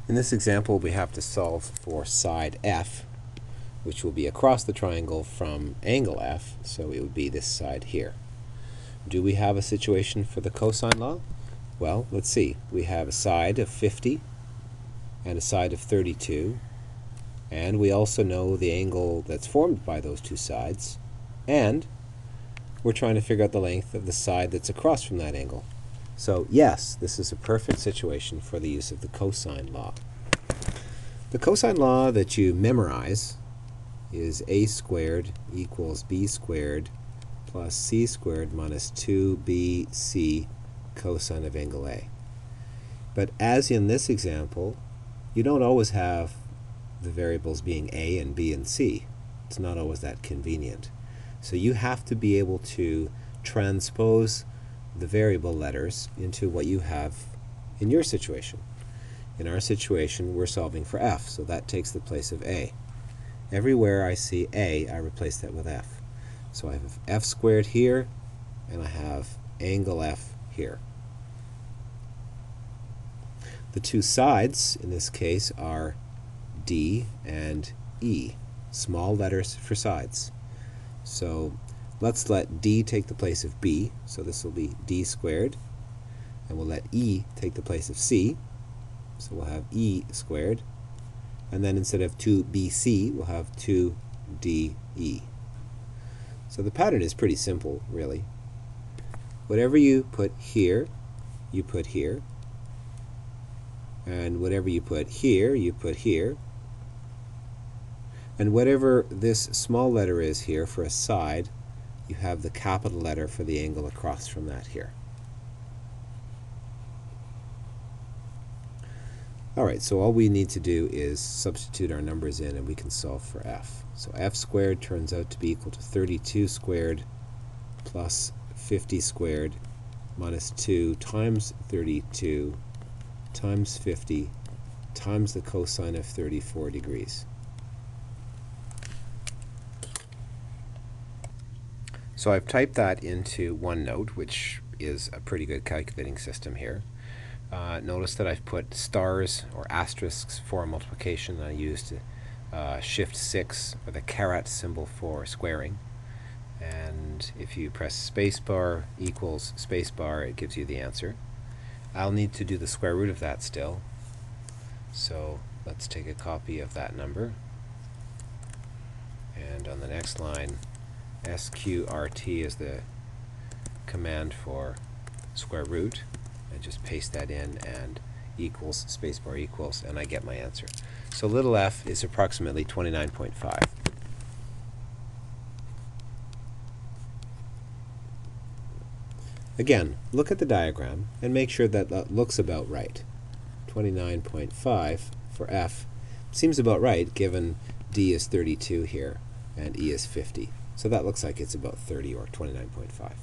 In this example, we have to solve for side f, which will be across the triangle from angle f, so it would be this side here. Do we have a situation for the cosine law? Well, let's see. We have a side of 50 and a side of 32, and we also know the angle that's formed by those two sides, and we're trying to figure out the length of the side that's across from that angle. So yes, this is a perfect situation for the use of the cosine law. The cosine law that you memorize is a squared equals b squared plus c squared minus 2bc cosine of angle A. But as in this example, you don't always have the variables being a and b and c. It's not always that convenient. So you have to be able to transpose the variable letters into what you have in your situation. In our situation, we're solving for f, so that takes the place of a. Everywhere I see a, I replace that with f. So I have f squared here, and I have angle f here. The two sides, in this case, are d and e, small letters for sides. So let's let d take the place of b, so this will be d squared, and we'll let e take the place of c, so we'll have e squared, and then instead of 2bc, we'll have 2de. So the pattern is pretty simple, really. Whatever you put here, you put here, and whatever you put here, you put here, and whatever this small letter is here for a side, you have the capital letter for the angle across from that here. Alright, so all we need to do is substitute our numbers in and we can solve for f. So f squared turns out to be equal to 32 squared plus 50 squared minus 2 times 32 times 50 times the cosine of 34 degrees. So I've typed that into OneNote, which is a pretty good calculating system here. Notice that I've put stars or asterisks for multiplication. I used shift 6 or the caret symbol for squaring. And if you press spacebar equals spacebar, it gives you the answer. I'll need to do the square root of that still. So let's take a copy of that number. And on the next line, sqrt is the command for square root. And just paste that in and equals spacebar equals, and I get my answer. So little f is approximately 29.5. Again, look at the diagram and make sure that that looks about right. 29.5 for f seems about right given d is 32 here and e is 50. So that looks like it's about 30 or 29.5.